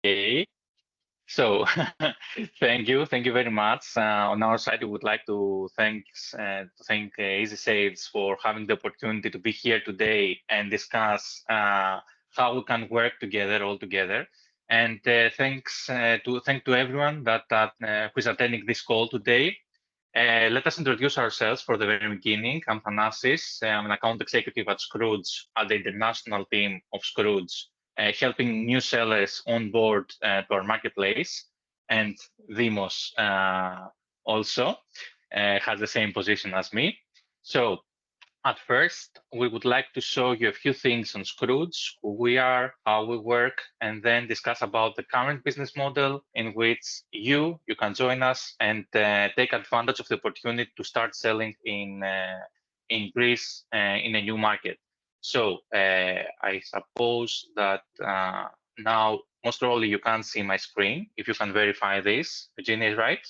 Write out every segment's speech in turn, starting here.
Okay, so thank you very much. On our side, we would like to thank easySales for having the opportunity to be here today and discuss how we can work together all together. And thank to everyone who is attending this call today. Let us introduce ourselves for the very beginning. I'm Thanasis. I'm an account executive at Skroutz, at the international team of Skroutz, helping new sellers onboard to our marketplace. And Dimos also has the same position as me. So at first, we would like to show you a few things on Skroutz, who we are, how we work, and then discuss about the current business model in which you can join us and take advantage of the opportunity to start selling in Greece in a new market. So I suppose that now most probably you can't see my screen. If you can verify this, Virginia is right?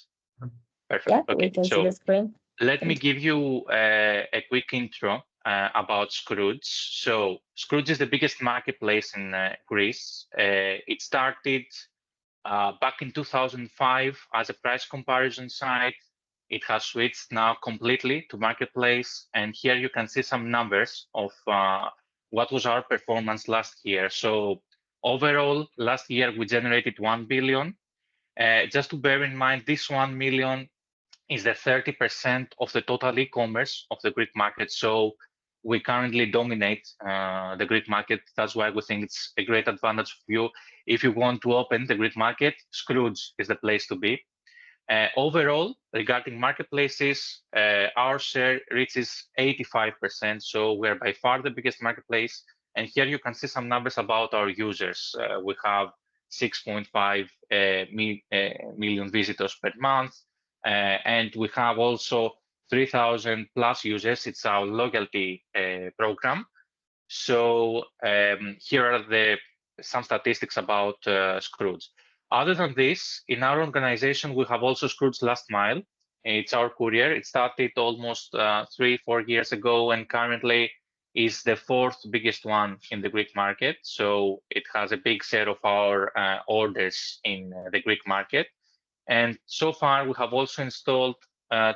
Perfect. Yeah, we Okay. can see the So screen. let me Thank you. give you a quick intro about Skroutz. So Skroutz is the biggest marketplace in Greece. It started back in 2005 as a price comparison site. It has switched now completely to marketplace. And here you can see some numbers of what was our performance last year. So overall, last year we generated 1 billion. Just to bear in mind, this 1 million is the 30% of the total e-commerce of the Greek market. So we currently dominate the Greek market. That's why we think it's a great advantage for you. If you want to open the Greek market, Skroutz is the place to be. Overall, regarding marketplaces, our share reaches 85%. So we're by far the biggest marketplace. And here you can see some numbers about our users. We have 6.5 million visitors per month. And we have also 3,000 plus users. It's our loyalty program. So here are some statistics about Skroutz. Other than this, in our organization, we have also Skroutz Last Mile. It's our courier. It started almost 3-4 years ago and currently is the fourth biggest one in the Greek market. So it has a big share of our orders in the Greek market. And so far, we have also installed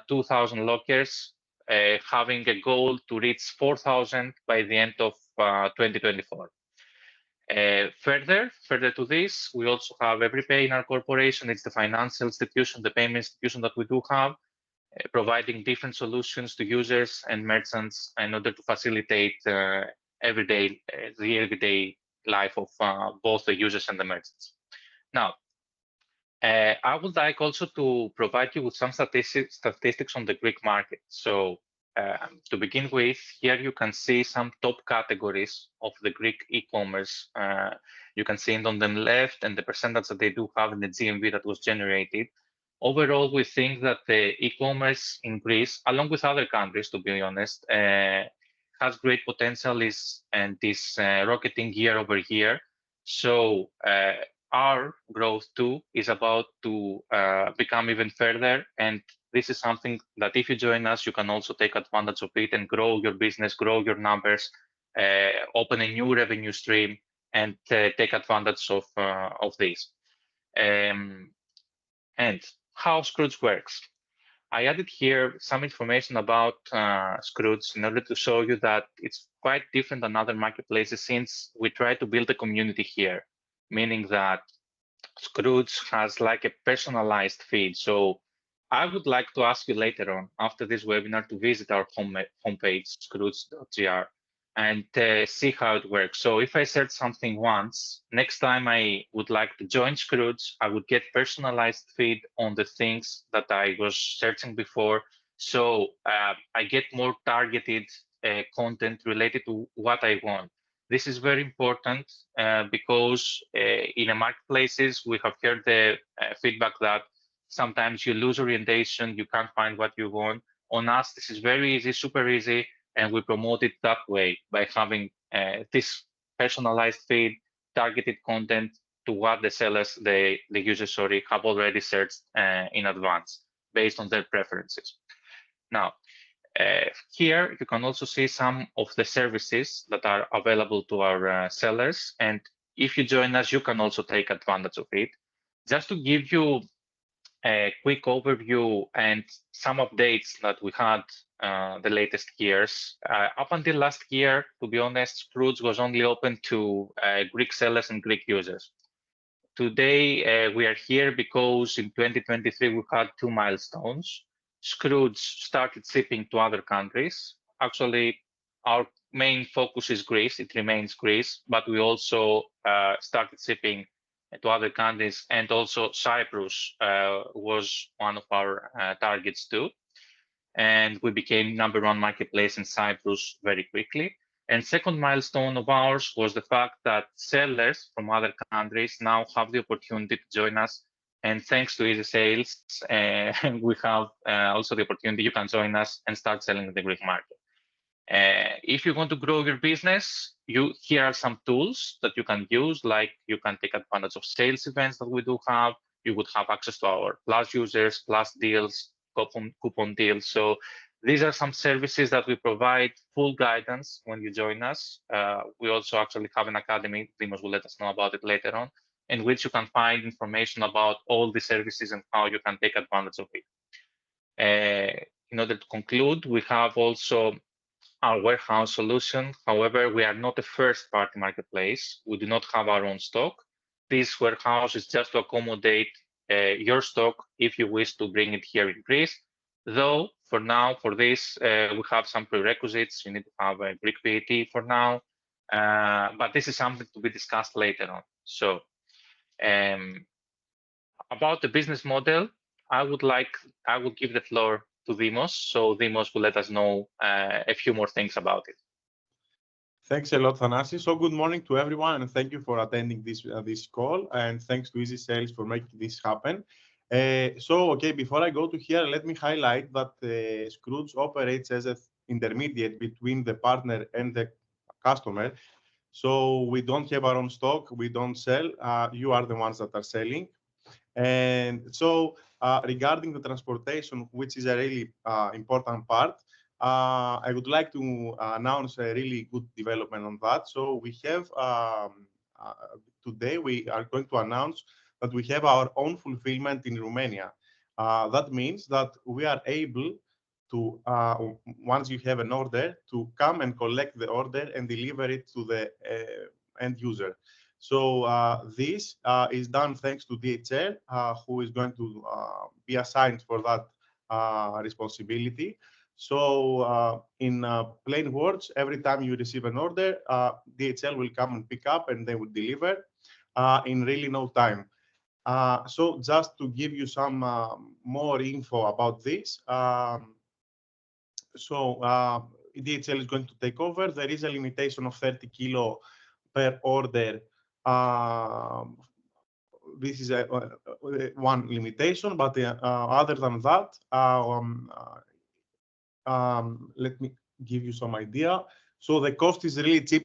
2,000 lockers, having a goal to reach 4,000 by the end of 2024. Further to this, we also have EveryPay in our corporation. It's the financial institution, the payment institution that we do have, providing different solutions to users and merchants in order to facilitate the everyday life of both the users and the merchants. Now, I would like also to provide you with some statistics on the Greek market. So to begin with, here you can see some top categories of the Greek e-commerce. You can see it on the left and the percentage that they do have in the GMV that was generated. Overall, we think that the e-commerce in Greece, along with other countries, to be honest, has great potential and is rocketing year over year. So our growth too is about to become even further. And this is something that if you join us, you can also take advantage of it and grow your business, grow your numbers, open a new revenue stream, and take advantage of this. And how Skroutz works. I added here some information about Skroutz in order to show you that it's quite different than other marketplaces since we try to build a community here, meaning that Skroutz has like a personalized feed. So I would like to ask you later on after this webinar to visit our homepage, skroutz.gr, and see how it works. So if I search something once, next time I would like to join Skroutz, I would get personalized feed on the things that I was searching before. So I get more targeted content related to what I want. This is very important because in the marketplaces, we have heard the feedback that sometimes you lose orientation, you can't find what you want. On us, this is very easy, super easy, and we promote it that way by having this personalized feed, targeted content to what the sellers, the users, sorry, have already searched in advance based on their preferences. Now, here you can also see some of the services that are available to our sellers. And if you join us, you can also take advantage of it. Just to give you a quick overview and some updates that we had the latest years. Up until last year, to be honest, Skroutz was only open to Greek sellers and Greek users. Today, we are here because in 2023, we had two milestones. Skroutz started shipping to other countries. Actually, our main focus is Greece. It remains Greece, but we also started shipping to other countries, and also Cyprus was one of our targets too. And we became #1 marketplace in Cyprus very quickly. And second milestone of ours was the fact that sellers from other countries now have the opportunity to join us. And thanks to easySales, we have also the opportunity, you can join us and start selling in the Greek market. If you want to grow your business, here are some tools that you can use, like you can take advantage of sales events that we do have. You would have access to our Plus users, Plus deals, coupon deals. So these are some services that we provide full guidance when you join us. We also actually have an academy, Dimos will let us know about it later on, in which you can find information about all the services and how you can take advantage of it. In order to conclude, we have also our warehouse solution. However, we are not a first-party marketplace. We do not have our own stock. This warehouse is just to accommodate your stock if you wish to bring it here in Greece. Though, for now, for this, we have some prerequisites. You need to have a Greek VAT for now, but this is something to be discussed later on. So, about the business model, I would give the floor to Dimos. So Dimos will let us know a few more things about it. Thanks a lot, Thanasis. So good morning to everyone, and thank you for attending this call, and thanks to easySales for making this happen. Before I go to here, let me highlight that Skroutz operates as an intermediate between the partner and the customer. So we don't have our own stock, we don't sell, you are the ones that are selling. And so regarding the transportation, which is a really important part, I would like to announce a really good development on that. So we have, today we are going to announce that we have our own fulfillment in Romania. That means that we are able to, once you have an order, to come and collect the order and deliver it to the end user. So this is done thanks to DHL, who is going to be assigned for that responsibility. So in plain words, every time you receive an order, DHL will come and pick up and they will deliver in really no time. So just to give you some more info about this, DHL is going to take over. There is a limitation of 30 kilo per order. This is one limitation, but other than that, let me give you some idea. So the cost is really cheap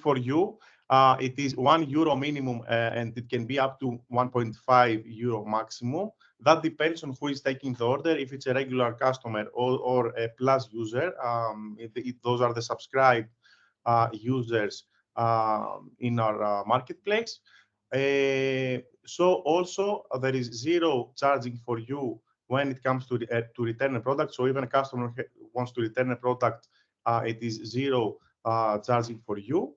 for you. It is €1 minimum, and it can be up to €1.5 maximum. That depends on who is taking the order. If it's a regular customer or a Plus user, those are the subscribed users in our marketplace. So also there is zero charging for you when it comes to return a product. So even a customer wants to return a product, it is zero charging for you.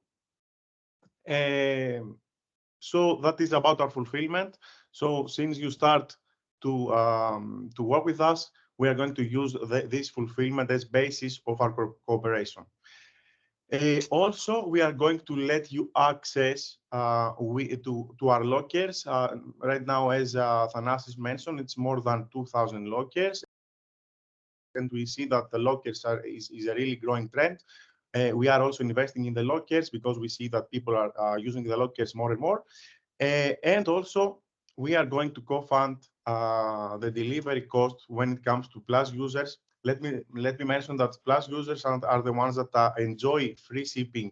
So that is about our fulfillment. So since you start to work with us, we are going to use this fulfillment as basis of our cooperation. Also, we are going to let you access to our lockers. Right now, as Thanasis mentioned, it's more than 2,000 lockers. And we see that the lockers is a really growing trend. We are also investing in the lockers because we see that people are using the lockers more and more. And also, we are going to co-fund the delivery cost when it comes to Plus users. Let me mention that Plus users are the ones that enjoy free shipping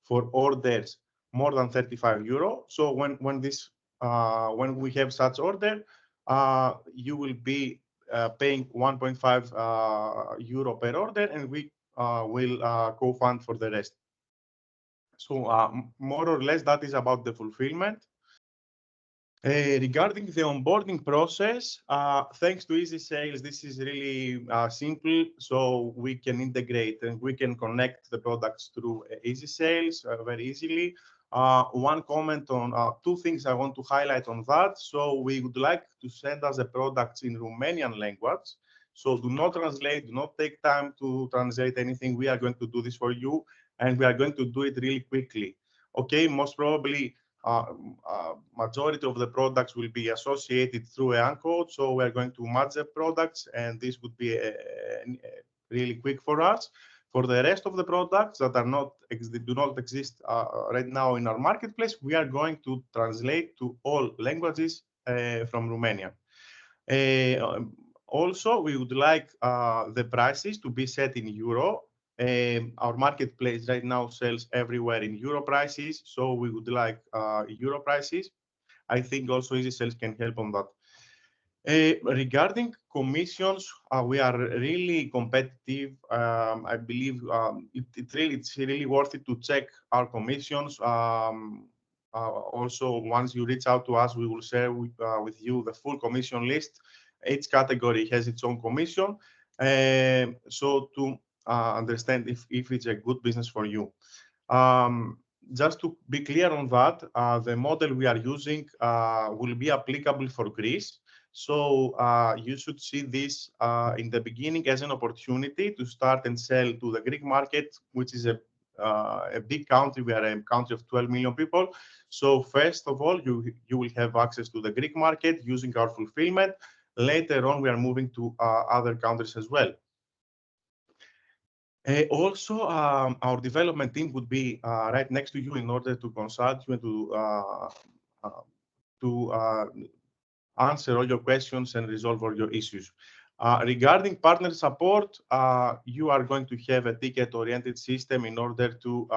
for orders more than €35. So when we have such order, you will be paying €1.5 per order, and we will co-fund for the rest. So more or less, that is about the fulfillment. Regarding the onboarding process, thanks to easySales, this is really simple. So we can integrate and we can connect the products through easySales very easily. One comment on two things I want to highlight on that. So we would like to send us the products in Romanian language. So do not translate, do not take time to translate anything. We are going to do this for you, and we are going to do it really quickly. Okay, most probably majority of the products will be associated through a code. So we're going to match the products, and this would be really quick for us. For the rest of the products that do not exist right now in our marketplace, we are going to translate to all languages from Romania. Also, we would like the prices to be set in euro. Our marketplace right now sells everywhere in euro prices, so we would like euro prices. I think also easySales can help on that. Regarding commissions, we are really competitive. I believe it's really worth it to check our commissions. Also, once you reach out to us, we will share with you the full commission list. Each category has its own commission. So to understand if it's a good business for you. Just to be clear on that, the model we are using will be applicable for Greece. So you should see this in the beginning as an opportunity to start and sell to the Greek market, which is a big country. We are a country of 12 million people. So first of all, you will have access to the Greek market using our fulfillment. Later on, we are moving to other countries as well. Also, our development team would be right next to you in order to consult you and to answer all your questions and resolve all your issues. Regarding partner support, you are going to have a ticket-oriented system in order to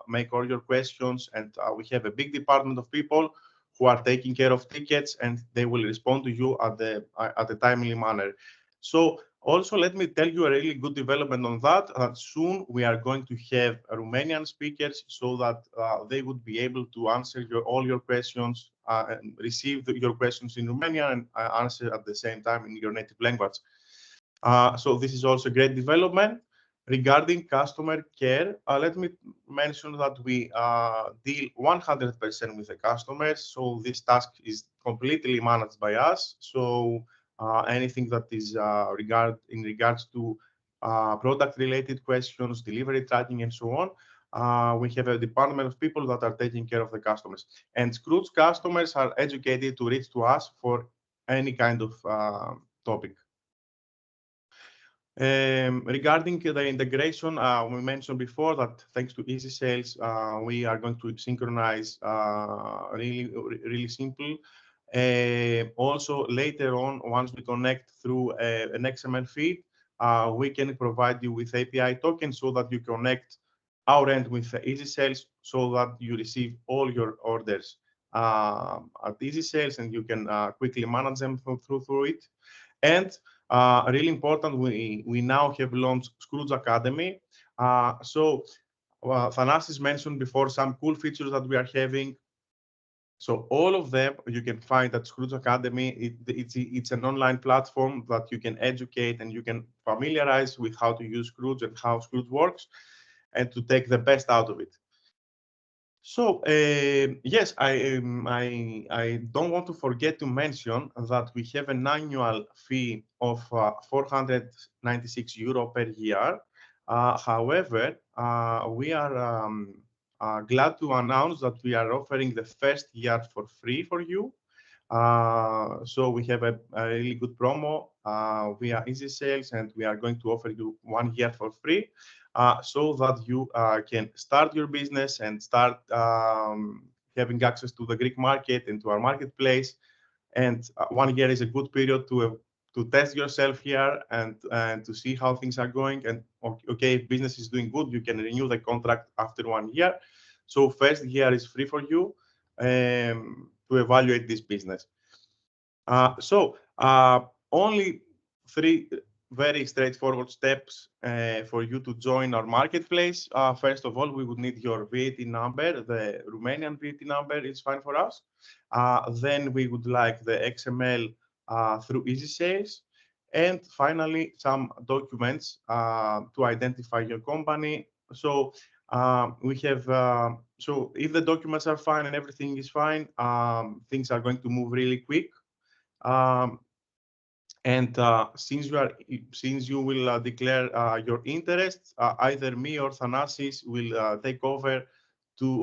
make all your questions, and we have a big department of people who are taking care of tickets, and they will respond to you at a timely manner. So also, let me tell you a really good development on that. Soon we are going to have Romanian speakers so that they would be able to answer all your questions and receive your questions in Romanian and answer at the same time in your native language. So this is also a great development. Regarding customer care, let me mention that we deal 100% with the customers. So this task is completely managed by us. So anything that is in regards to product-related questions, delivery tracking, and so on, we have a department of people that are taking care of the customers. And Skroutz customers are educated to reach to us for any kind of topic. Regarding the integration, we mentioned before that thanks to easySales, we are going to synchronize really simple. Also, later on, once we connect through an XML feed, we can provide you with API tokens so that you connect our end with easySales so that you receive all your orders at easySales and you can quickly manage them through it. And really important, we now have launched Skroutz Academy. So Thanasis mentioned before some cool features that we are having. So all of them you can find at Skroutz Academy. It's an online platform that you can educate and you can familiarize with how to use Skroutz and how Skroutz works and to take the best out of it. So yes, I don't want to forget to mention that we have an annual fee of 496 euro per year. However, we are glad to announce that we are offering the first year for free for you. So we have a really good promo via easySales, and we are going to offer you 1 year for free. So that you can start your business and start having access to the Greek market and to our marketplace. And 1 year is a good period to test yourself here and to see how things are going. And okay, if business is doing good, you can renew the contract after 1 year. So first year is free for you to evaluate this business. So only very straightforward steps for you to join our marketplace. First of all, we would need your VAT number. The Romanian VAT number is fine for us. Then we would like the XML through easySales. And finally, some documents to identify your company. So we have, so if the documents are fine and everything is fine, things are going to move really quick. And since you will declare your interest, either me or Thanasis will take over to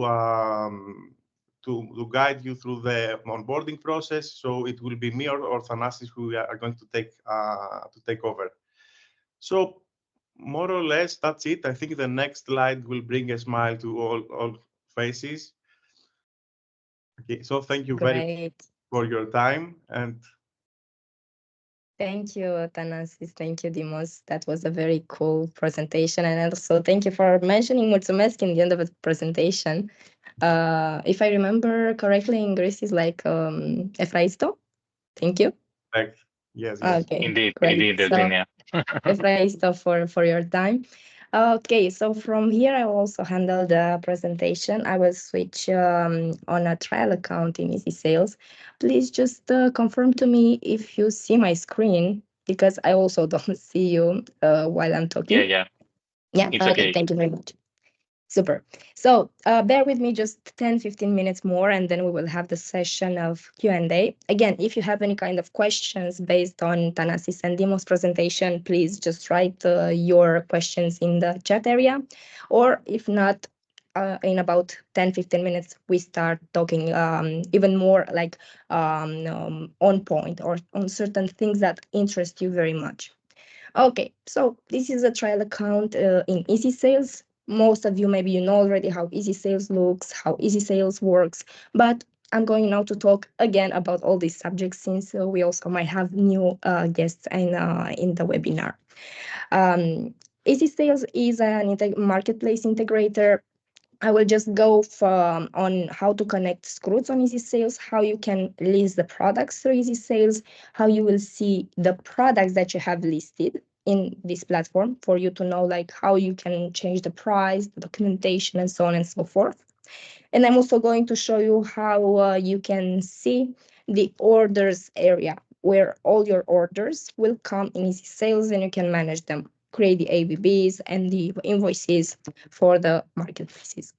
guide you through the onboarding process. So it will be me or Thanasis who are going to take over. So more or less that's it. I think the next slide will bring a smile to all faces. Okay, so thank you very much for your time and. Thank you, Thanasis. Thank you, Dimos. That was a very cool presentation. And also thank you for mentioning mulțumesc in the end of the presentation. If I remember correctly, in Greece is like Efraisto. Thank you. Correct. Yes. Okay. Indeed, Great. indeed, Eugenia. Efraisto for your time. Okay, so from here I will also handle the presentation. I will switch on a trial account in easySales. Please just confirm to me if you see my screen, because I also don't see you while I'm talking. Yeah. Yeah, It's okay. Thank you very much. Super. So bear with me just 10-15 minutes more, and then we will have the session of Q&A. Again, if you have any kind of questions based on Thanasis and Dimos' presentation, please just write your questions in the chat area. Or if not, in about 10-15 minutes, we start talking even more like on point or on certain things that interest you very much. Okay, so this is a trial account in easySales. Most of you, maybe you know already how easySales looks, how easySales works, but I'm going now to talk again about all these subjects since we also might have new guests in the webinar. easySales is an marketplace integrator. I will just go on how to connect Skroutz on easySales, how you can list the products through easySales, how you will see the products that you have listed in this platform for you to know like how you can change the price, the documentation, and so on and so forth. And I'm also going to show you how you can see the orders area where all your orders will come in easySales and you can manage them, create the ABBs and the invoices for the marketplaces.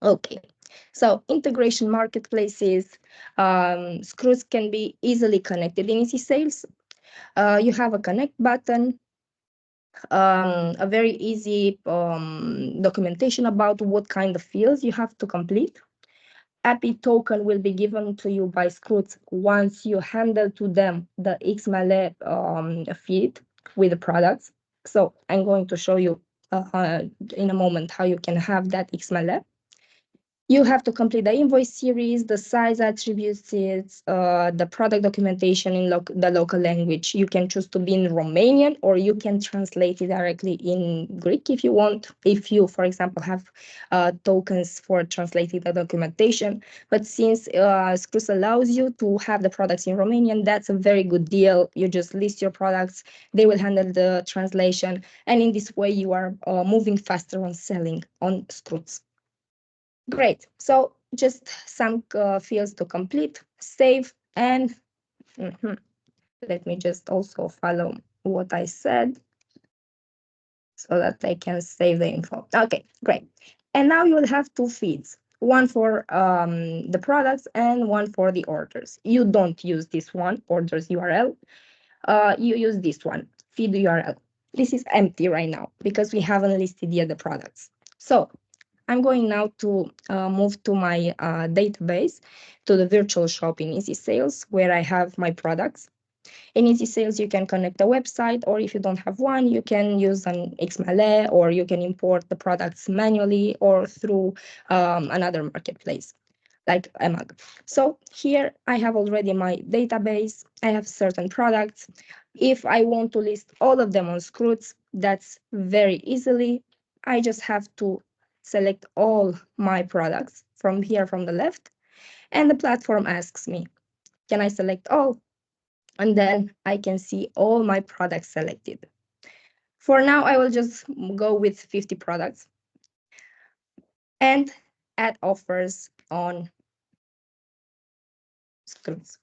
Okay, so integration marketplaces, Skroutz can be easily connected in easySales. You have a connect button, a very easy documentation about what kind of fields you have to complete. API token will be given to you by Skroutz once you handle to them the XML feed with the products. So I'm going to show you in a moment how you can have that XML. You have to complete the invoice series, the size attributes, the product documentation in the local language. You can choose to be in Romanian, or you can translate it directly in Greek if you want. If you, for example, have tokens for translating the documentation. But since Skroutz allows you to have the products in Romanian, that's a very good deal. You just list your products, they will handle the translation, and in this way you are moving faster on selling on Skroutz. Great. So just some fields to complete, save, and let me just also follow what I said so that I can save the info. Okay, great. And now you will have two feeds, one for the products and one for the orders. You don't use this one, orders URL. You use this one, feed URL. This is empty right now because we haven't listed yet the products. So I'm going now to move to my database, to the virtual shop in easySales, where I have my products. In easySales, you can connect a website, or if you don't have one, you can use an XML, or you can import the products manually or through another marketplace like Emag. So here I have already my database. I have certain products. If I want to list all of them on Skroutz, that's very easily. I just have to select all my products from here from the left, and the platform asks me, can I select all? and then I can see all my products selected. For now, I will just go with 50 products and add offers on Skroutz.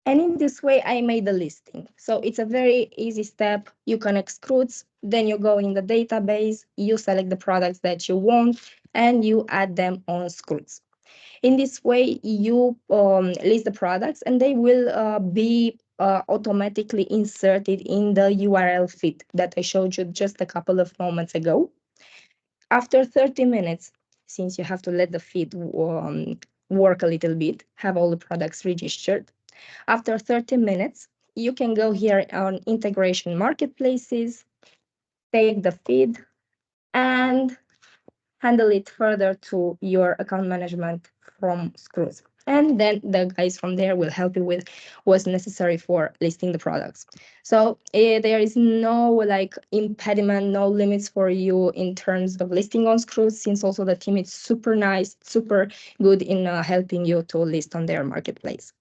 And in this way, I made the listing. So it's a very easy step. You connect Skroutz, then you go in the database, you select the products that you want, and you add them on Skroutz. In this way, you list the products, and they will be automatically inserted in the URL feed that I showed you just a couple of moments ago. After 30 minutes, since you have to let the feed work a little bit, have all the products registered. After 30 minutes, you can go here on integration marketplaces, take the feed, and handle it further to your account management from Skroutz. And then the guys from there will help you with what's necessary for listing the products. So there is no like impediment, no limits for you in terms of listing on Skroutz, since also the team is super nice, super good in helping you to list on their marketplace.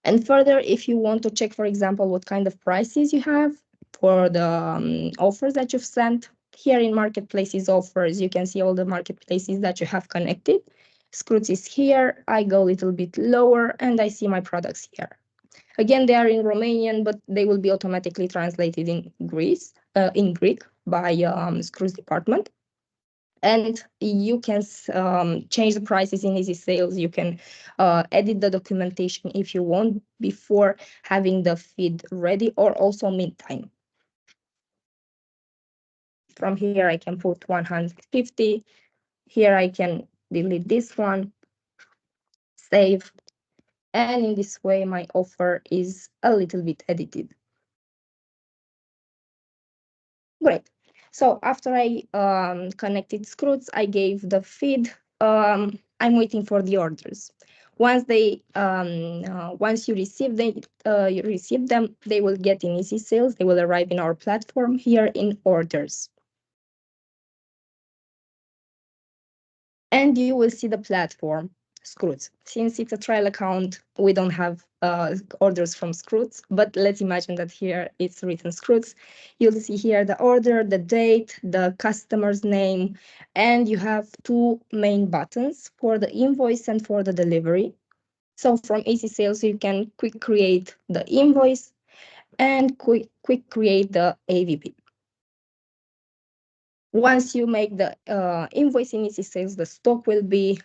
And further, if you want to check, for example, what kind of prices you have for the offers that you've sent, here in marketplaces offers, you can see all the marketplaces that you have connected. Skroutz is here. I go a little bit lower and I see my products here. Again, they are in Romanian, but they will be automatically translated in Greek by Skroutz department. And you can change the prices in easySales. You can edit the documentation if you want before having the feed ready, or also meantime. From here, I can put 150. Here, I can delete this one, save. And in this way, my offer is a little bit edited. Great. So after I connected Skroutz, I gave the feed. I'm waiting for the orders. Once you receive them, they will get in easySales. They will arrive in our platform here in orders. And you will see the platform, Skroutz. Since it's a trial account, we don't have orders from Skroutz, but let's imagine that here it's written Skroutz. You'll see here the order, the date, the customer's name, and you have two main buttons for the invoice and for the delivery. So from easySales, you can quick create the invoice and quick create the AVP. Once you make the invoice in easySales, the stock will be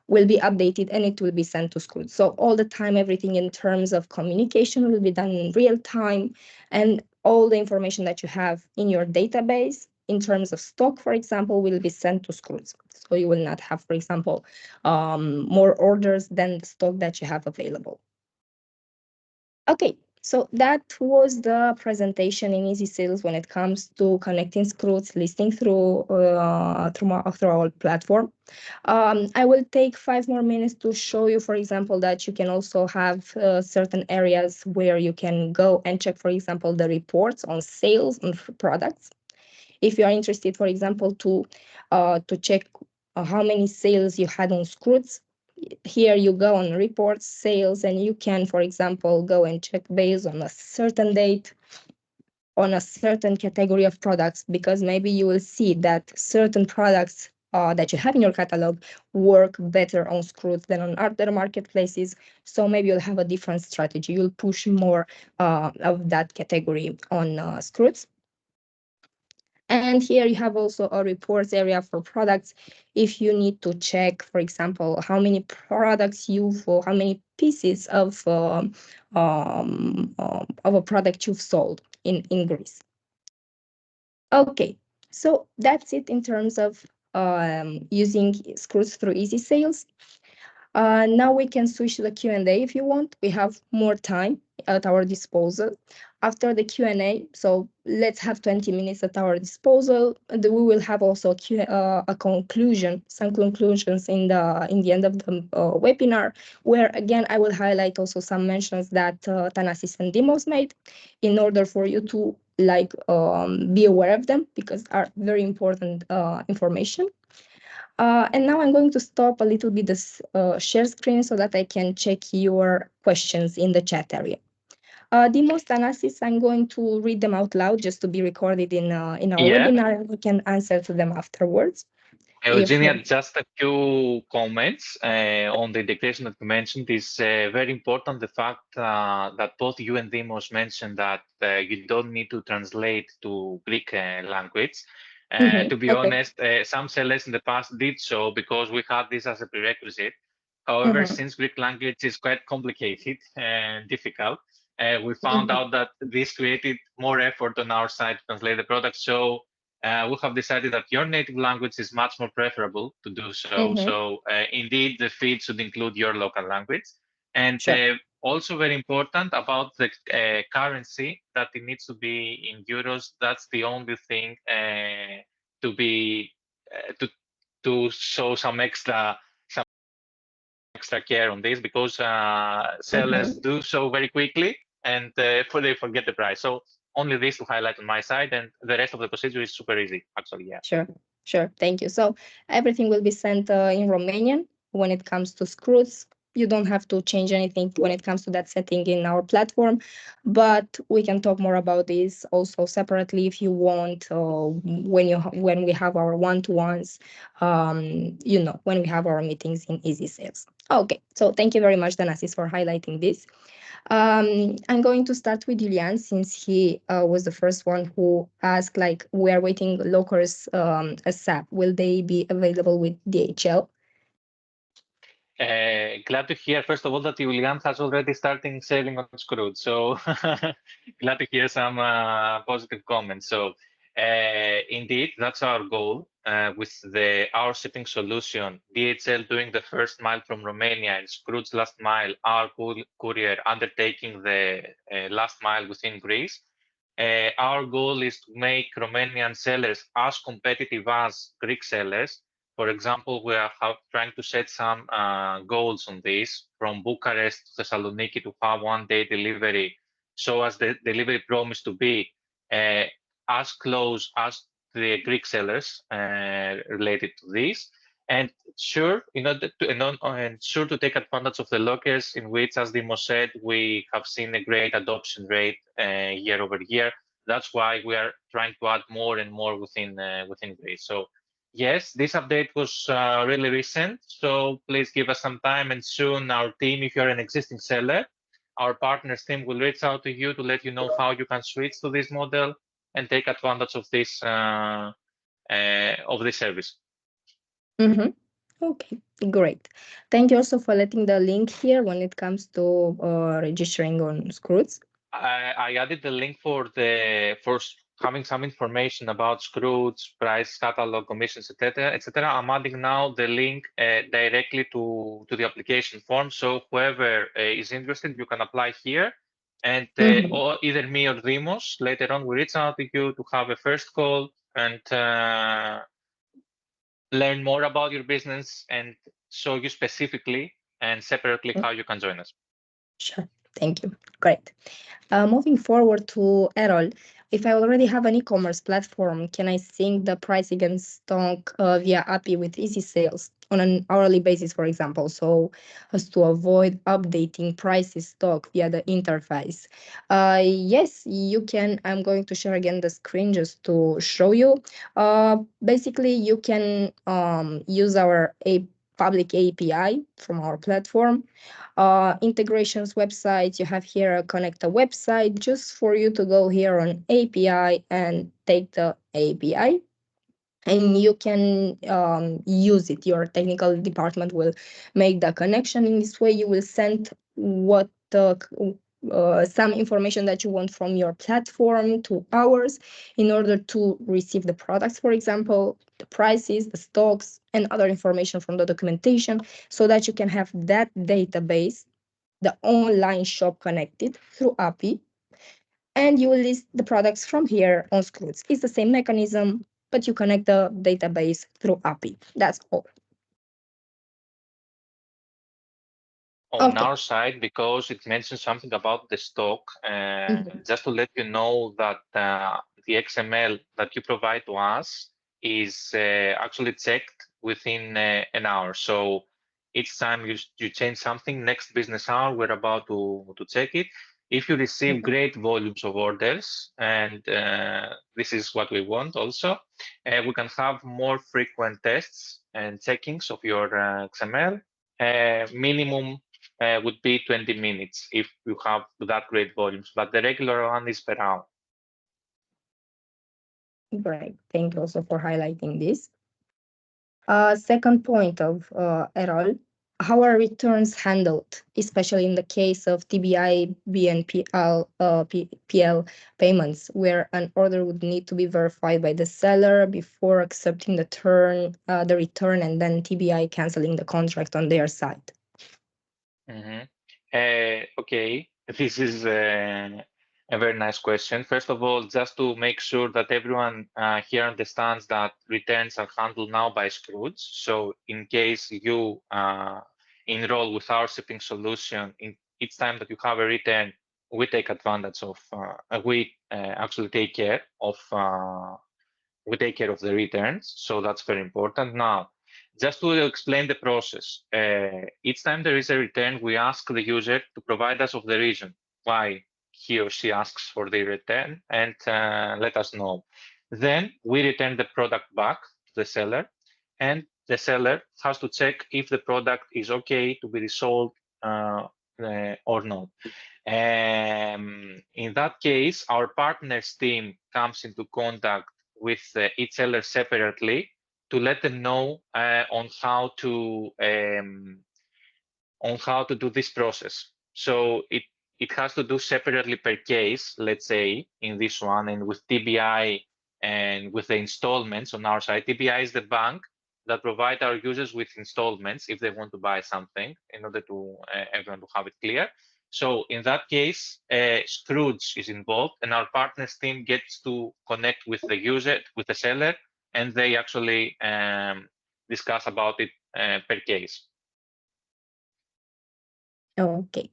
updated and it will be sent to Skroutz. So all the time, everything in terms of communication will be done in real time, and all the information that you have in your database in terms of stock, for example, will be sent to Skroutz. So you will not have, for example, more orders than the stock that you have available. Okay. So that was the presentation in easySales when it comes to connecting Skroutz, listing through our platform. I will take 5 more minutes to show you, for example, that you can also have certain areas where you can go and check, for example, the reports on sales and products. If you are interested, for example, to check how many sales you had on Skroutz, here you go on reports, sales, and you can, for example, go and check based on a certain date on a certain category of products, because maybe you will see that certain products that you have in your catalog work better on Skroutz than on other marketplaces. So maybe you'll have a different strategy. You'll push more of that category on Skroutz. And here you have also a reports area for products. If you need to check, for example, how many products or how many pieces of a product you've sold in Greece. Okay, so that's it in terms of using Skroutz through easySales. Now we can switch to the Q&A if you want. We have more time at our disposal. After the Q&A, so let's have 20 minutes at our disposal. We will have also a conclusion, some conclusions in the end of the webinar, where again I will highlight also some mentions that Thanasis and Dimos made, in order for you to be aware of them, because are very important information. And now I'm going to stop a little bit this share screen so that I can check your questions in the chat area. Demos, Thanasis, I'm going to read them out loud just to be recorded in our webinar, and we can answer to them afterwards. Eugenia, just a few comments on the integration that you mentioned. Is very important, the fact that both you and Demos mentioned that you don't need to translate to Greek language. To be honest, some sellers in the past did so because we had this as a prerequisite. However, since Greek language is quite complicated and difficult, we found out that this created more effort on our side to translate the product. So we have decided that your native language is much more preferable to do so. So indeed, the feed should include your local language. And also very important about the currency, that it needs to be in euros. That's the only thing to be to show some extra care on this, because sellers do so very quickly and they forget the price. So only this to highlight on my side, and the rest of the procedure is super easy, actually. Yeah. Sure. Thank you. So everything will be sent in Romanian when it comes to Skroutz. You don't have to change anything when it comes to that setting in our platform, but we can talk more about this also separately if you want. When we have our one-to-ones, when we have our meetings in easySales. Okay, so thank you very much, Thanasis, for highlighting this. I'm going to start with Julian, since he was the first one who asked, like, we are waiting lockers as SAP. Will they be available with DHL? Glad to hear, first of all, that Julian has already started selling on Skroutz. So glad to hear some positive comments. So indeed, that's our goal with our shipping solution, DHL doing the first mile from Romania and Skroutz last mile, our courier undertaking the last mile within Greece. Our goal is to make Romanian sellers as competitive as Greek sellers. For example, we are trying to set some goals on this, from Bucharest to Thessaloniki, to have one-day delivery, so as the delivery promise to be as close as the Greek sellers related to this. And sure, sure to take advantage of the lockers, in which, as Dimo said, we have seen a great adoption rate year over year. That's why we are trying to add more and more within Greece. So yes, this update was really recent, so please give us some time, and soon our team, if you're an existing seller, our partners team will reach out to you to let you know how you can switch to this model and take advantage of this service. Okay, great. Thank you also for letting the link here when it comes to registering on Skroutz. I added the link for having some information about Skroutz, price, catalog, commissions, etc., etc. I'm adding now the link directly to the application form. So whoever is interested, you can apply here, and or either me or Demos later on will reach out to you to have a first call and learn more about your business and show you specifically and separately how you can join us. Sure. Thank you. Great. Moving forward to Errol, if I already have an e-commerce platform, can I sync the pricing and stock via API with easySales on an hourly basis, for example, so as to avoid updating prices stock via the interface? Yes, you can. I'm going to share again the screen just to show you. Basically, you can use our public API from our platform. Integrations website, you have here a connect a website, just for you to go here on API and take the API, and you can use it. Your technical department will make the connection. In this way, you will send what some information that you want from your platform to ours in order to receive the products, for example, the prices, the stocks, and other information from the documentation, so that you can have that database, the online shop, connected through API, and you will list the products from here on Skroutz. It's the same mechanism, but you connect the database through API. That's all. On our side, because it mentions something about the stock, just to let you know that the XML that you provide to us is actually checked within an hour. So each time you change something, next business hour, we're about to check it. If you receive great volumes of orders, and this is what we want also, we can have more frequent tests and checkings of your XML. Minimum would be 20 minutes if you have that great volumes, but the regular one is per hour. Great. Thank you also for highlighting this. Second point of Errol, how are returns handled, especially in the case of TBI, BNPL, PL payments, where an order would need to be verified by the seller before accepting the return, and then TBI canceling the contract on their side? Okay, this is a very nice question. First of all, just to make sure that everyone here understands that returns are handled now by Skroutz. So in case you enroll with our shipping solution, each time that you have a return, we take advantage of, we actually take care of the returns. So that's very important. Now, just to explain the process, each time there is a return, we ask the user to provide us of the reason why he or she asks for the return and let us know. Then we return the product back to the seller, and the seller has to check if the product is okay to be resold or not. In that case, our partners team comes into contact with each seller separately to let them know on how to do this process. So it has to do separately per case, let's say, in this one, and with TBI and with the installments on our side. TBI is the bank that provide our users with installments if they want to buy something, in order to everyone to have it clear. So in that case, Skroutz is involved, and our partners team gets to connect with the user, with the seller, and they actually discuss about it per case. Okay.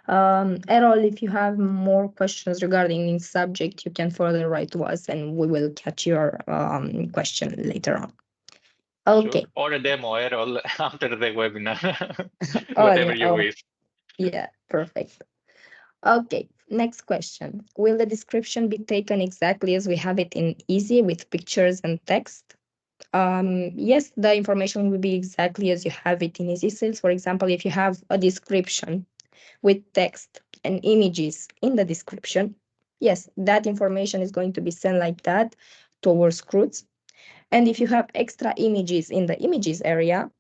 Errol, if you have more questions regarding this subject, you can further write to us and we will catch your question later on. Okay. Sure. Or a demo, Errol, after the webinar, whatever you wish. Yeah, perfect. Okay, next question. Will the description be taken exactly as we have it in Easy with pictures and text? Yes, the information will be exactly as you have it in easySales. For example, if you have a description with text and images in the description, yes, that information is going to be sent like that towards Skroutz. And if you have extra images in the images area,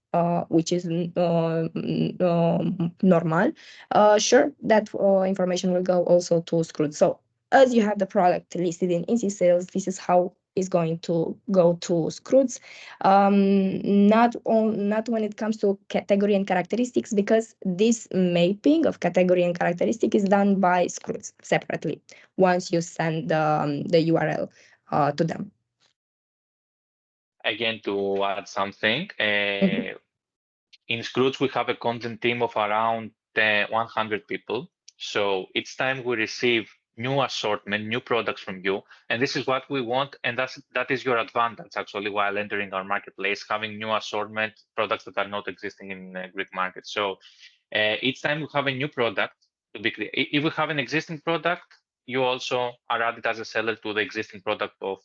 which is normal, sure, that information will go also to Skroutz. So as you have the product listed in easySales, this is how it's going to go to Skroutz. Not when it comes to category and characteristics, because this mapping of category and characteristic is done by Skroutz separately once you send the URL to them. Again, to add something, in Skroutz, we have a content team of around 100 people. So each time we receive new assortment, new products from you, and this is what we want, and that is your advantage actually while entering our marketplace, having new assortment, products that are not existing in Greek market. So each time we have a new product to be created, if we have an existing product, you also are added as a seller to the existing product of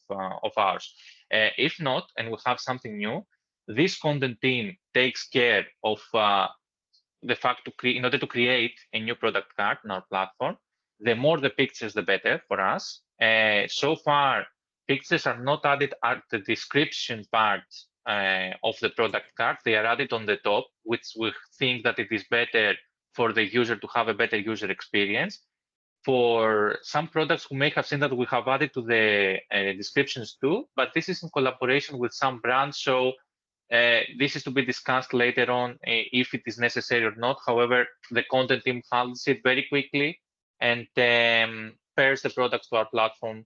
ours. If not, and we have something new, this content team takes care of the fact in order to create a new product card on our platform. The more the pictures, the better for us. So far, pictures are not added at the description part of the product card. They are added on the top, which we think that it is better for the user to have a better user experience. For some products, who may have seen that we have added to the descriptions too, but this is in collaboration with some brands. So this is to be discussed later on if it is necessary or not. However, the content team handles it very quickly and pairs the products to our platform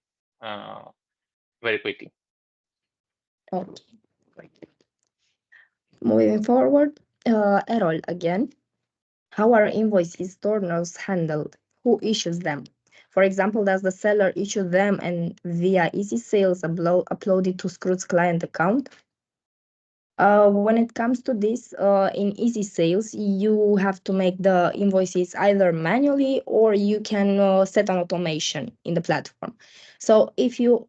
very quickly. Okay, great. Moving forward, Errol again. How are invoices journals handled? Who issues them? For example, does the seller issue them and via easySales upload it to Skroutz client account? When it comes to this, in easySales, you have to make the invoices either manually or you can set an automation in the platform. So if you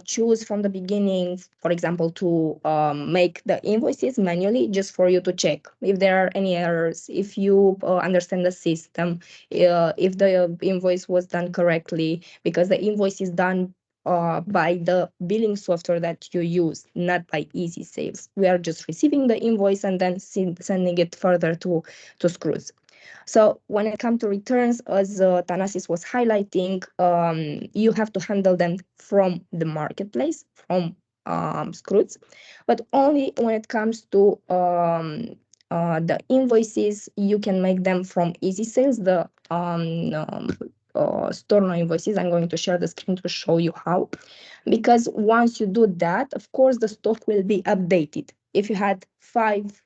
choose from the beginning, for example, to make the invoices manually, just for you to check if there are any errors, if you understand the system, if the invoice was done correctly, because the invoice is done by the billing software that you use, not by easySales. We are just receiving the invoice and then sending it further to Skroutz. So when it comes to returns, as Thanasis was highlighting, you have to handle them from the marketplace, from Skroutz, but only when it comes to the invoices, you can make them from easySales, the store no invoices. I'm going to share the screen to show you how, because once you do that, of course, the stock will be updated. If you had five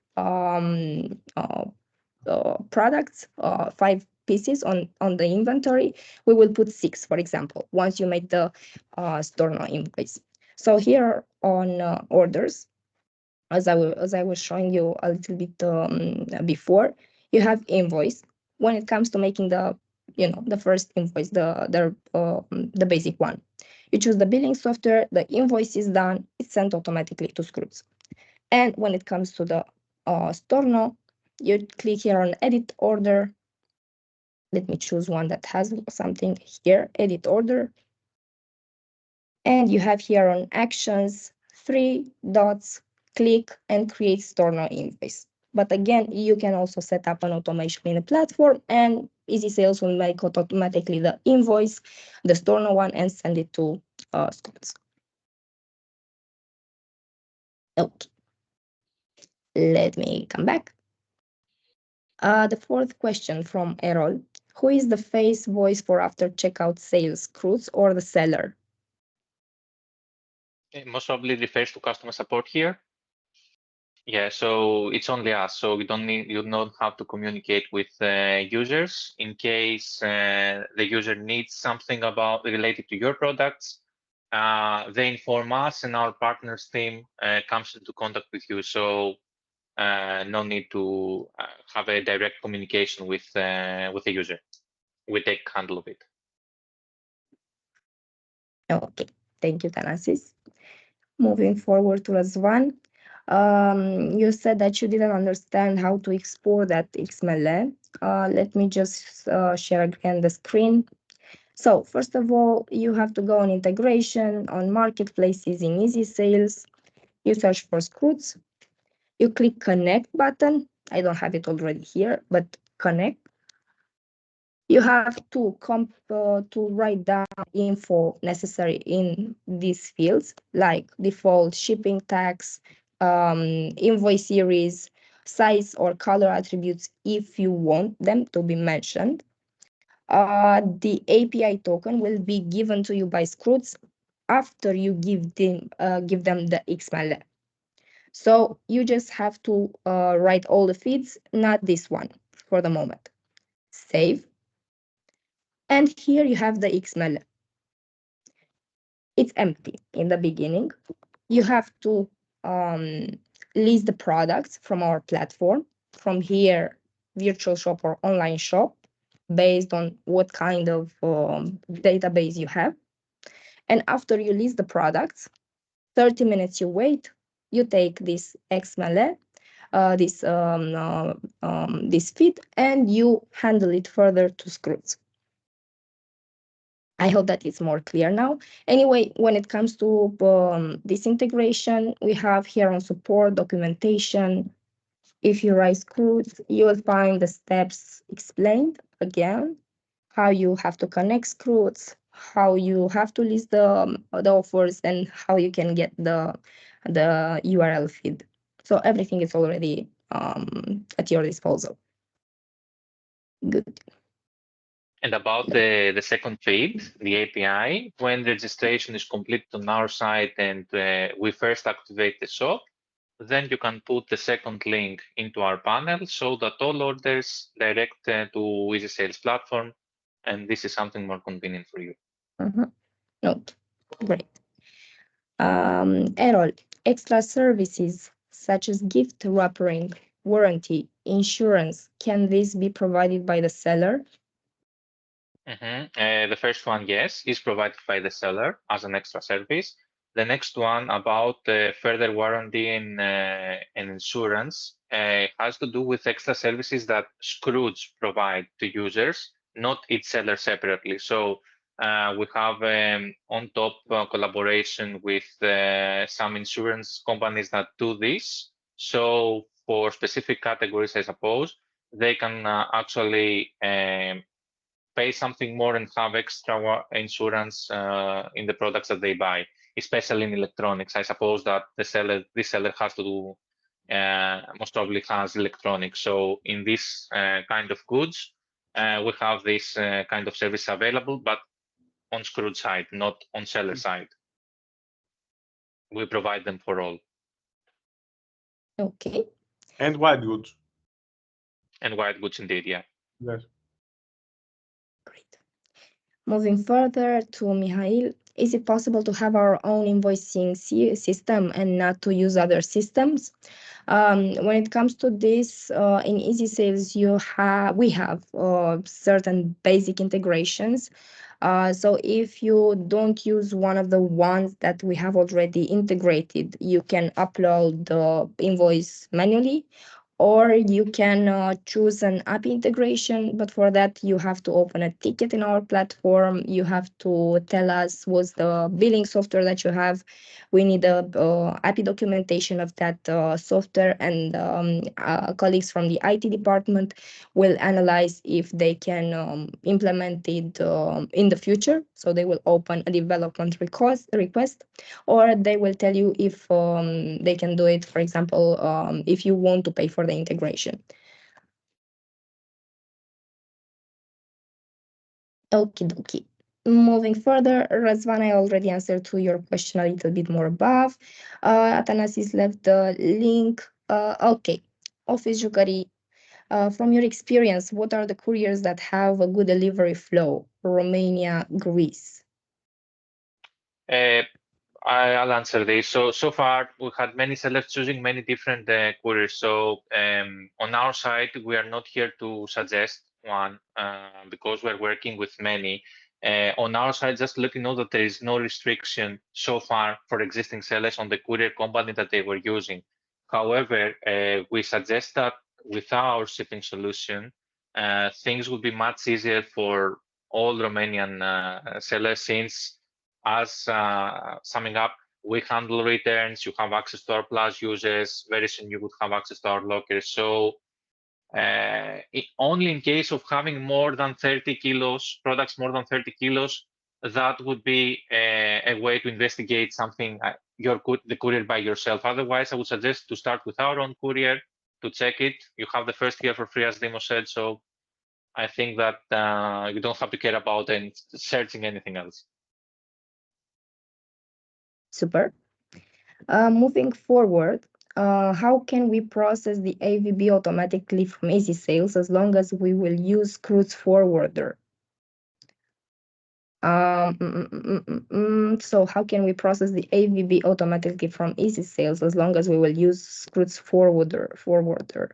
products, 5 pieces on the inventory, we will put 6, for example, once you make the store no invoice. So here on orders, as I was showing you a little bit before, you have invoice. When it comes to making the the first invoice, the basic one, you choose the billing software, the invoice is done, it's sent automatically to Skroutz. And when it comes to the storno, you click here on edit order. Let me choose one that has something here, edit order. And you have here on actions, 3 dots, click and create storno invoice. But again, you can also set up an automation in the platform, and easySales will make automatically the invoice, the storno one, and send it to Skroutz. Okay. Let me come back. The fourth question from Errol. Who is the face voice for after checkout sales, Skroutz or the seller? It most probably refers to customer support here. Yeah, so it's only us. So you don't have to communicate with users in case the user needs something related to your products. They inform us, and our partners team comes into contact with you. So no need to have a direct communication with the user. We take handle of it. Okay, thank you, Thanasis. Moving forward to Razvan. You said that you didn't understand how to export that XML. Let me just share again the screen. So first of all, you have to go on integration, on marketplaces in easySales. You search for Skroutz. You click connect button. I don't have it already here, but connect. You have to write down info necessary in these fields, like default shipping tags, invoice series, size or color attributes if you want them to be mentioned. The API token will be given to you by Skroutz after you give them the XML. So you just have to write all the feeds, not this one for the moment. Save. And here you have the XML. It's empty in the beginning. You have to list the products from our platform. From here, virtual shop or online shop, based on what kind of database you have. And after you list the products, 30 minutes you wait, you take this XML, this feed, and you handle it further to Skroutz. I hope that it's more clear now. Anyway, when it comes to this integration, we have here on support documentation. If you write Skroutz, you will find the steps explained again, how you have to connect Skroutz, how you have to list the offers, and how you can get the URL feed. So everything is already at your disposal. Good. And about the second feed, the API, when registration is completed on our site and we first activate the shop, then you can put the second link into our panel so that all orders direct to easySales platform, and this is something more convenient for you. Note. Great. Errol, extra services such as gift wrapping, warranty, insurance, can this be provided by the seller? The first one, yes, is provided by the seller as an extra service. The next one about further warranty and insurance has to do with extra services that Skroutz provide to users, not each seller separately. So we have on top collaboration with some insurance companies that do this. So for specific categories, I suppose, they can actually pay something more and have extra insurance in the products that they buy, especially in electronics. I suppose that this seller has to do, most probably has electronics. So in this kind of goods, we have this kind of service available, but on Skroutz side, not on seller side. We provide them for all. Okay. And white goods. And white goods indeed, yeah. Yes. Great. Moving further to Mihail, is it possible to have our own invoicing system and not to use other systems? When it comes to this, in easySales, we have certain basic integrations. So if you don't use one of the ones that we have already integrated, you can upload the invoice manually, or you can choose an API integration, but for that you have to open a ticket in our platform. You have to tell us what's the billing software that you have. We need a API documentation of that software, and colleagues from the IT department will analyze if they can implement it in the future. So they will open a development request, or they will tell you if they can do it, for example, if you want to pay for the integration. Okie dokie. Moving further, Razvan, I already answered to your question a little bit more above. Atanasis left the link. Okay. Office Jucării, from your experience, what are the couriers that have a good delivery flow? Romania, Greece. I'll answer this. So far, we had many sellers choosing many different couriers. So on our side, we are not here to suggest one because we're working with many. On our side, just to let you know that there is no restriction so far for existing sellers on the courier company that they were using. However, we suggest that with our shipping solution, things would be much easier for all Romanian sellers, since as summing up, we handle returns, you have access to our Plus users, very soon you would have access to our lockers. So only in case of having more than 30 kilos, products more than 30 kilos, that would be a way to investigate something, the courier by yourself. Otherwise, I would suggest to start with our own courier to check it. You have the first year for free, as Demo said, so I think that you don't have to care about searching anything else. Super. Moving forward, how can we process the AVB automatically from easySales as long as we will use Skroutz Forwarder? So how can we process the AVB automatically from easySales as long as we will use Skroutz Forwarder?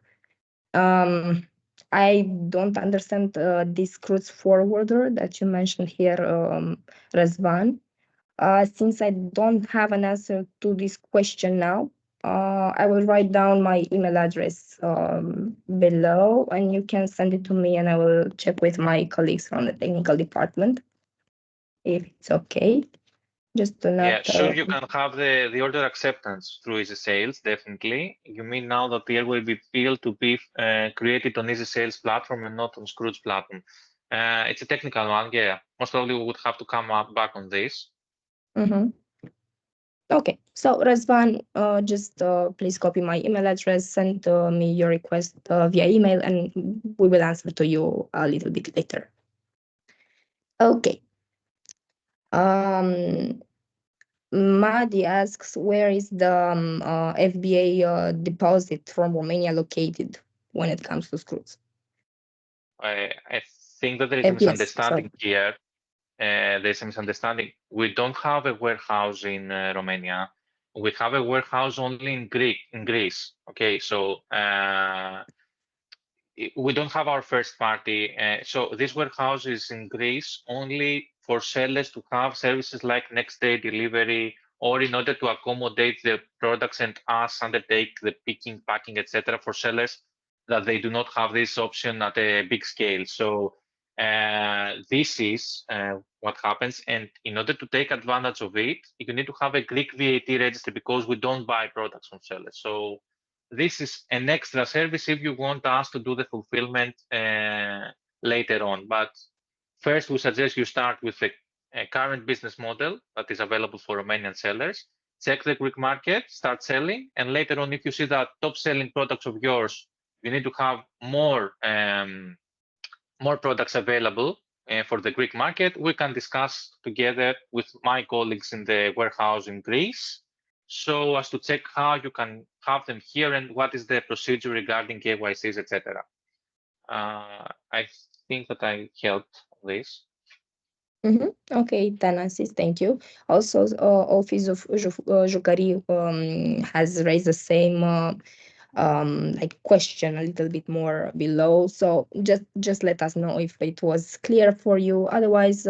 I don't understand this Skroutz Forwarder that you mentioned here, Razvan. Since I don't have an answer to this question now, I will write down my email address below, and you can send it to me, and I will check with my colleagues from the technical department if it's okay. Just to not. Yeah, sure. You can have the order acceptance through easySales, definitely. You mean now that the will be built to be created on easySales platform and not on Skroutz platform? It's a technical one, yeah. Most probably we would have to come back on this. Okay, so Razvan, just please copy my email address, send me your request via email, and we will answer to you a little bit later. Okay. Madi asks, where is the FBA deposit from Romania located when it comes to Skroutz? I think that there is a misunderstanding here. There's a misunderstanding. We don't have a warehouse in Romania. we have a warehouse only in Greece. Okay, so we don't have our first party. So this warehouse is in Greece only for sellers to have services like next day delivery, or in order to accommodate the products and us undertake the picking, packing, etc. for sellers that they do not have this option at a big scale. So this is what happens. And in order to take advantage of it, you need to have a Greek VAT register because we don't buy products from sellers. So this is an extra service if you want us to do the fulfillment later on. But first, we suggest you start with a current business model that is available for Romanian sellers. Check the Greek market, start selling, and later on, if you see that top selling products of yours, you need to have more products available for the Greek market. We can discuss together with my colleagues in the warehouse in Greece, so as to check how you can have them here and what is the procedure regarding KYCs, etc. I think that I helped this. Okay, Thanasis, thank you. Also, Office of Jucării has raised the same like question a little bit more below. So just let us know if it was clear for you. Otherwise,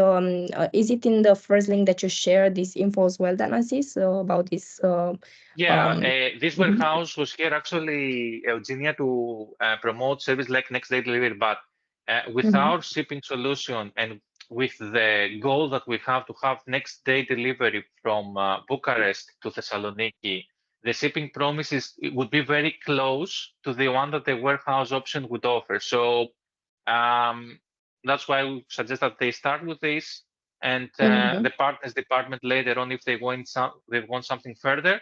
is it in the first link that you shared this info as well, Thanasis, about this? This warehouse was here actually, Eugenia, to promote service like next day delivery, but with our shipping solution and with the goal that we have to have next day delivery from Bucharest to Thessaloniki, the shipping promises would be very close to the one that the warehouse option would offer. So that's why we suggest that they start with this, and the partners department later on, if they want something further,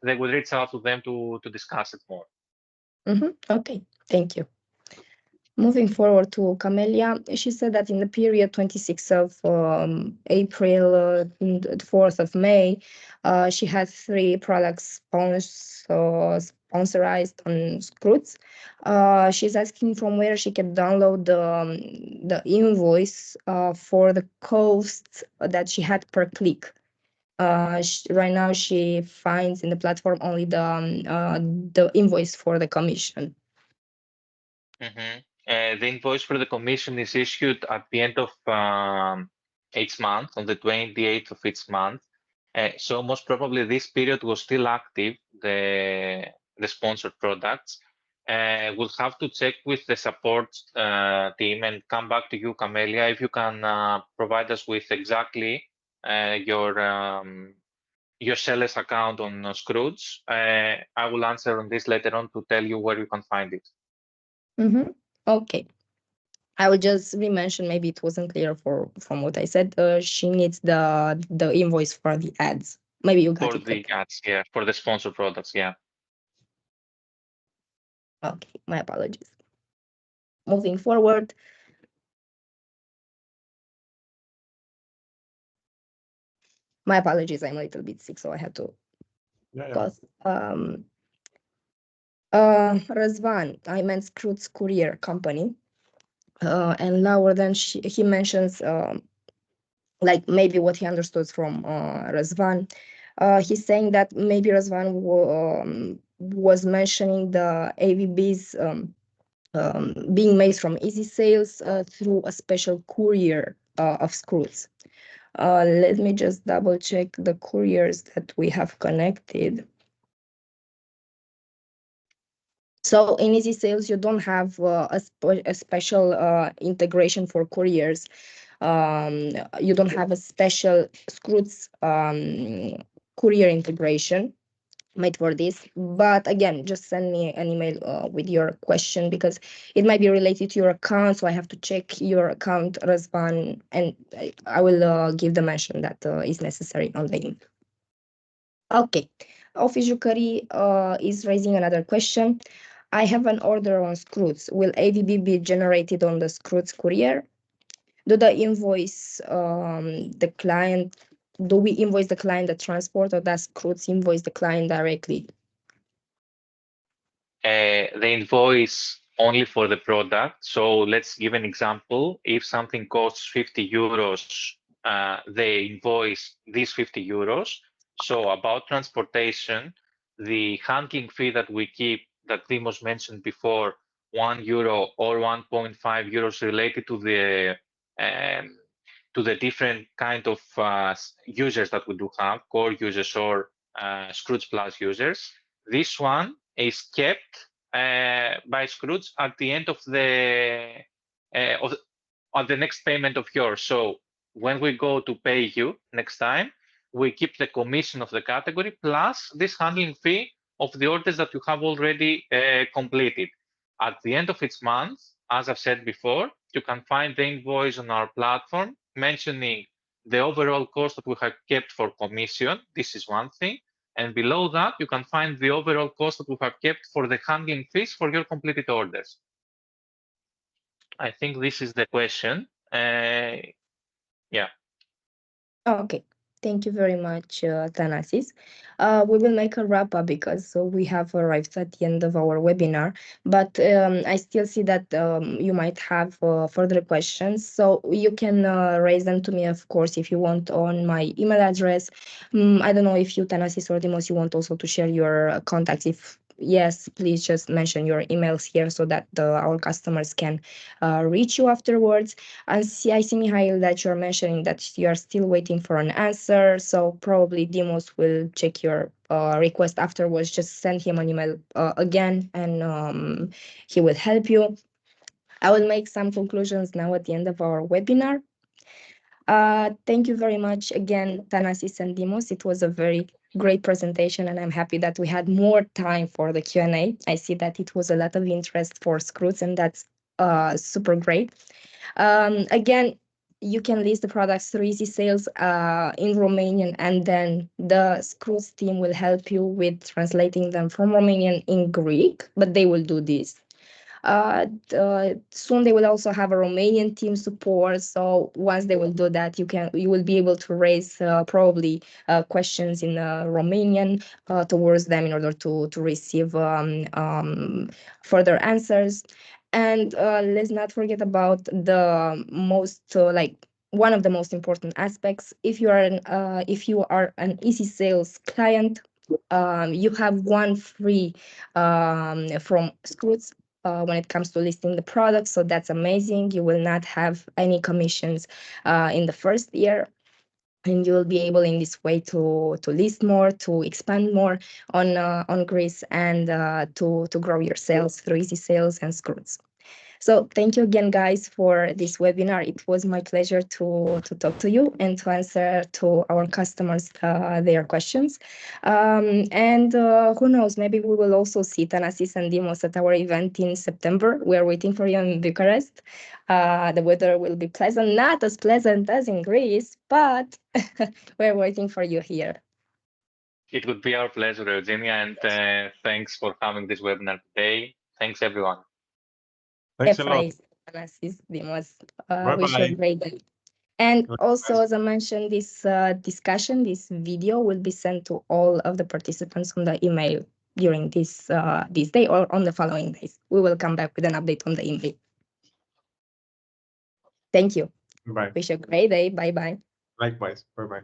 they will reach out to them to discuss it more. Okay, thank you. Moving forward to Camelia, she said that in the period 26th of April, 4th of May, she had 3 products sponsorized on Skroutz. She's asking from where she can download the invoice for the cost that she had per click. Right now, she finds in the platform only the invoice for the commission. The invoice for the commission is issued at the end of each month, on the 28th of each month. So most probably this period was still active, the sponsored products. We'll have to check with the support team and come back to you, Camelia, if you can provide us with exactly your seller's account on Skroutz. I will answer on this later on to tell you where you can find it. Okay. I will just re-mention, maybe it wasn't clear from what I said. She needs the invoice for the ads. Maybe you got for it. For the ads, yeah, for the sponsored products, yeah. Okay, my apologies. Moving forward. My apologies, I'm a little bit sick, so I had to cough. Răzvan, I meant Skroutz Courier Company. And lower than he mentions like maybe what he understood from Răzvan. He's saying that maybe Răzvan was mentioning the AVBs being made from easySales through a special courier of Skroutz. Let me just double check the couriers that we have connected. So in easySales, you don't have a special integration for couriers. You don't have a special Skroutz courier integration made for this. But again, just send me an email with your question, because it might be related to your account. So I have to check your account, Răzvan, and I will give the mention that is necessary on the email. Okay, Office Jucării is raising another question. I have an order on Skroutz. Will AVB be generated on the Skroutz courier? Do we invoice the client the transport, or does Skroutz invoice the client directly? They invoice only for the product. So let's give an example. If something costs 50 euros, they invoice these 50 euros. So about transportation, the handling fee that we keep, that Dimos mentioned before, €1 or 1.5 euros related to the different kind of users that we do have, core users or Skroutz Plus users. This one is kept by Skroutz at the end of on the next payment of yours. So when we go to pay you next time, we keep the commission of the category plus this handling fee of the orders that you have already completed. At the end of each month, as I've said before, you can find the invoice on our platform mentioning the overall cost that we have kept for commission. This is one thing. And below that, you can find the overall cost that we have kept for the handling fees for your completed orders. I think this is the question. Yeah. Okay, thank you very much, Thanasis. We will make a wrap up because we have arrived at the end of our webinar, but I still see that you might have further questions. So you can raise them to me, of course, if you want, on my email address. I don't know if you, Thanasis or Dimos, you want also to share your contacts. If yes, please just mention your emails here so that our customers can reach you afterwards. And I see, Mihail, that you're mentioning that you are still waiting for an answer. So probably Dimos will check your request afterwards. Just send him an email again, and he will help you. I will make some conclusions now at the end of our webinar. Thank you very much again, Thanasis and Dimos. It was a very great presentation, and I'm happy that we had more time for the Q&A. I see that it was a lot of interest for Skroutz, and that's super great. Again, you can list the products through easySales in Romanian, and then the Skroutz team will help you with translating them from Romanian in Greek, but they will do this. Soon they will also have a Romanian team support. So once they will do that, you will be able to raise probably questions in Romanian towards them in order to receive further answers. And let's not forget about the most one of the most important aspects. If you are an easySales client, you have one free from Skroutz when it comes to listing the product. So that's amazing. You will not have any commissions in the first year. And you will be able in this way to list more, to expand more on Greece, and to grow your sales through easySales and Skroutz. So thank you again, guys, for this webinar. It was my pleasure to talk to you and to answer to our customers their questions. And who knows, maybe we will also see Thanasis and Dimos at our event in September. We're waiting for you in Bucharest. The weather will be pleasant, not as pleasant as in Greece, but we're waiting for you here. It would be our pleasure, Eugenia, and thanks for having this webinar today. Thanks, everyone. Thanks a lot. Thanasis, Dimos. Bye-bye. Wish you a great day. And also, as I mentioned, this discussion, this video will be sent to all of the participants on the email during this day or on the following days. We will come back with an update on the email. Thank you. Bye. Wish you a great day. Bye-bye. Likewise. Bye-bye.